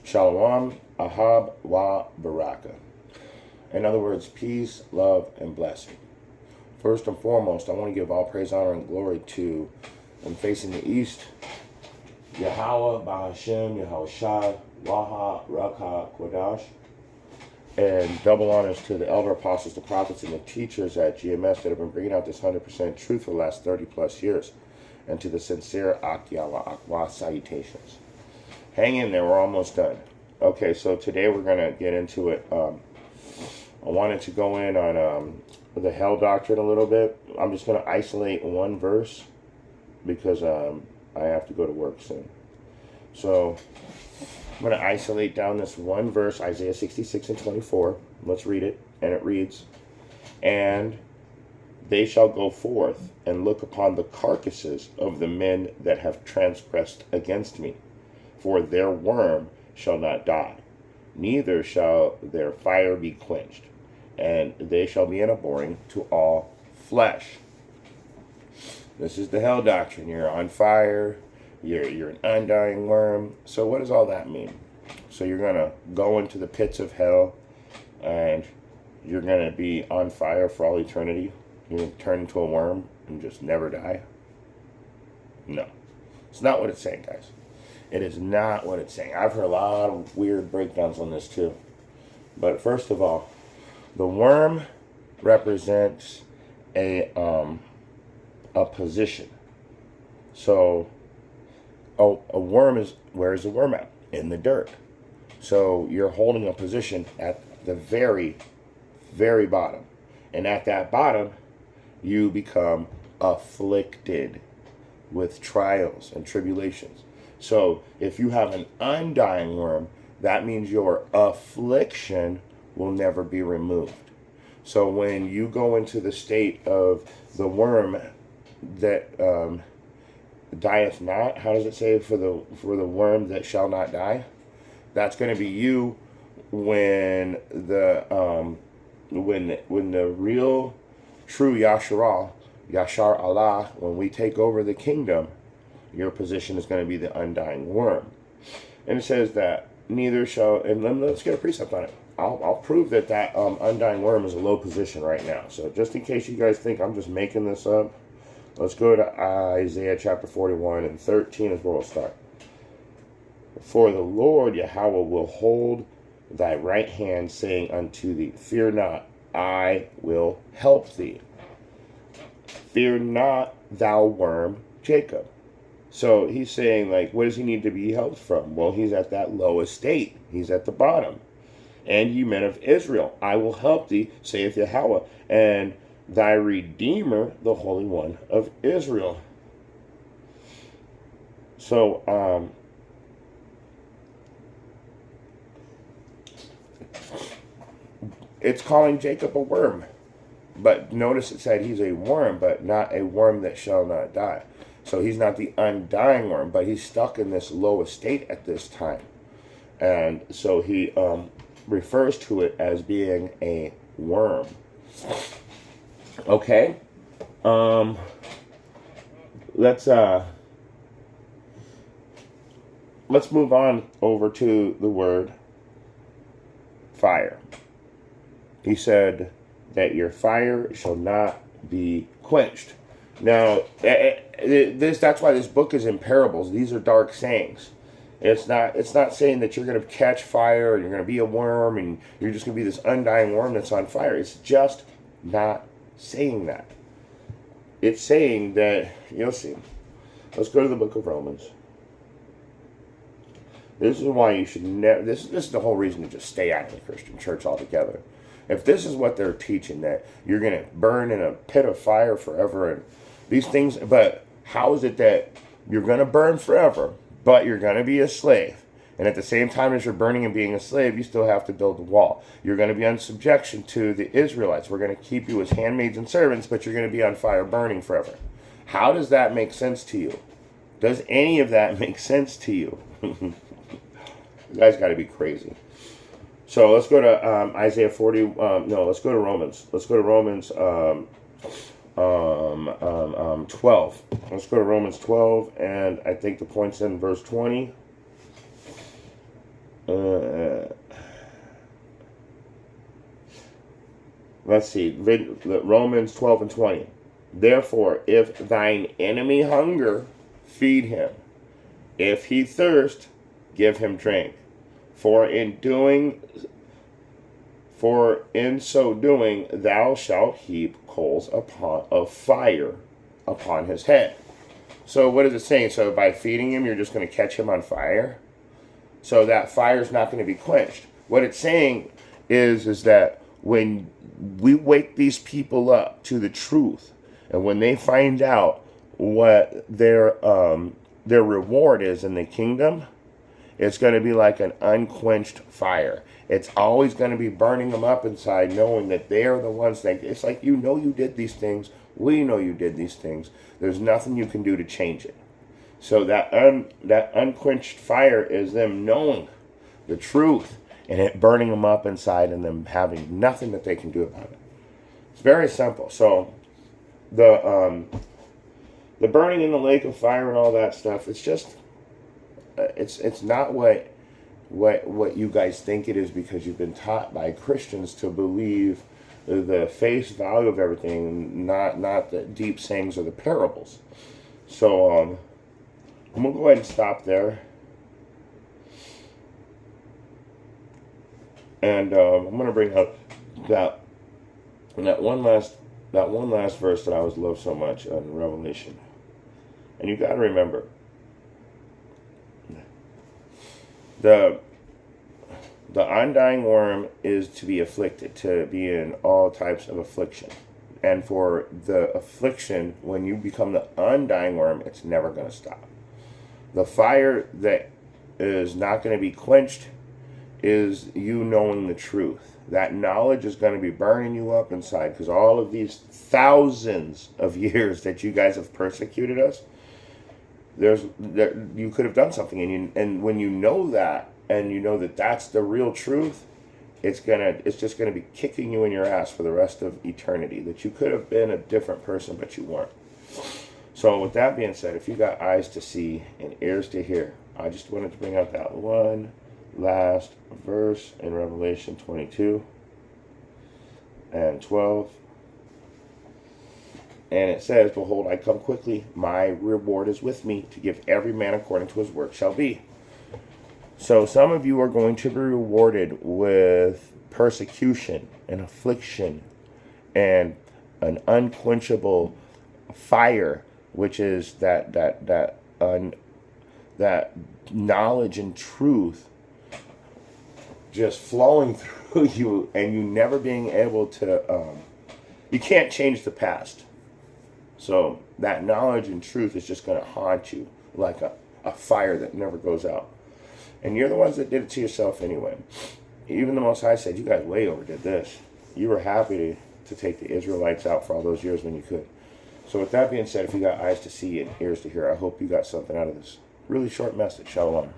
Shalom, Ahab, Wa, Baraka. In other words, peace, love, and blessing. First and foremost, I want to give all praise, honor, and glory to, when facing the east, Yahweh, Bahashem, Yahweh Shai, Waha, Raka, Kodash. And double honors to the elder apostles, the prophets, and the teachers at GMS that have been bringing out this 100% truth for the last 30 plus years. And to the sincere Akyawa Akwa salutations. Hang in there, we're almost done. Okay, so today we're going to get into it. I wanted to go in on the hell doctrine a little bit. I'm just going to isolate one verse because I have to go to work soon. So I'm going to isolate down this one verse, Isaiah 66 and 24. Let's read it. And it reads, "And they shall go forth and look upon the carcasses of the men that have transgressed against me. For their worm shall not die, neither shall their fire be quenched. And they shall be an abhorring to all flesh." This is the hell doctrine. You're on fire. You're an undying worm. So what does all that mean? So you're going to go into the pits of hell and you're going to be on fire for all eternity. You're going to turn into a worm and just never die? No. It's not what it's saying, guys. It is not what it's saying. I've heard a lot of weird breakdowns on this too. But first of all, the worm represents a position. So a worm is, where is a worm at? In the dirt. So you're holding a position at the very, very bottom. And at that bottom, you become afflicted with trials and tribulations. So if you have an undying worm, that means your affliction will never be removed. So when you go into the state of the worm that dieth not, how does it say, for the worm that shall not die? That's going to be you when the real true Yashar Allah, when we take over the kingdom, your position is going to be the undying worm. And it says that neither shall, and let's get a precept on it. I'll prove that undying worm is a low position right now. So just in case you guys think I'm just making this up, let's go to Isaiah chapter 41 and 13 is where we'll start. "For the Lord Yahweh will hold thy right hand, saying unto thee, Fear not, I will help thee. Fear not, thou worm Jacob." So he's saying, like, what does he need to be helped from? Well, he's at that lowest state. He's at the bottom. "And ye men of Israel, I will help thee, saith Yahweh, and thy Redeemer, the Holy One of Israel." So, it's calling Jacob a worm. But notice it said he's a worm, but not a worm that shall not die. So he's not the undying worm, but he's stuck in this lowest state at this time. And so he refers to it as being a worm. Okay? Let's move on over to the word fire. He said that your fire shall not be quenched. Now, that's why this book is in parables. These are dark sayings. It's not saying that you're going to catch fire and you're going to be a worm and you're just going to be this undying worm that's on fire. It's just not saying that. It's saying that, you'll see. Let's go to the book of Romans. This is why you should never, this is the whole reason to just stay out of the Christian church altogether. If this is what they're teaching, that you're going to burn in a pit of fire forever and these things, but how is it that you're going to burn forever, but you're going to be a slave? And at the same time as you're burning and being a slave, you still have to build a wall. You're going to be on subjection to the Israelites. We're going to keep you as handmaids and servants, but you're going to be on fire burning forever. How does that make sense to you? Does any of that make sense to you? You guys got to be crazy. So let's go to Isaiah 40. Let's go to Romans. Let's go to Romans 12. Let's go to Romans 12, and I think the point's in verse 20. let's see, Romans 12 and 20. Therefore, if thine enemy hunger, feed him. If he thirst, give him drink. For in so doing, thou shalt heap coals of fire upon his head. So what is it saying? So by feeding him, you're just going to catch him on fire? So that fire is not going to be quenched. What it's saying is that when we wake these people up to the truth, and when they find out what their reward is in the kingdom, it's going to be like an unquenched fire. It's always going to be burning them up inside, knowing that they are the ones that, it's like, you know you did these things. We know you did these things. There's nothing you can do to change it. So that unquenched fire is them knowing the truth and it burning them up inside and them having nothing that they can do about it. It's very simple. So the burning in the lake of fire and all that stuff, it's just, it's not what you guys think it is, because you've been taught by Christians to believe the face value of everything, not the deep sayings or the parables. So I'm gonna go ahead and stop there, and I'm gonna bring up that one last verse that I always love so much in Revelation. And you got to remember, the undying worm is to be afflicted, to be in all types of affliction. And for the affliction, when you become the undying worm, it's never going to stop. The fire that is not going to be quenched is you knowing the truth. That knowledge is going to be burning you up inside, because all of these thousands of years that you guys have persecuted us, you could have done something, and when you know that, and you know that that's the real truth, it's just gonna be kicking you in your ass for the rest of eternity. That you could have been a different person, but you weren't. So with that being said, if you got eyes to see and ears to hear, I just wanted to bring out that one last verse in Revelation 22 and 12. And it says, behold, I come quickly, my reward is with me, to give every man according to his work shall be. So some of you are going to be rewarded with persecution and affliction and an unquenchable fire, which is that knowledge and truth just flowing through you, and you never being able to, you can't change the past. So that knowledge and truth is just going to haunt you like a fire that never goes out. And you're the ones that did it to yourself anyway. Even the Most High said, you guys way overdid this. You were happy to take the Israelites out for all those years when you could. So with that being said, if you got eyes to see and ears to hear, I hope you got something out of this really short message. Shalom.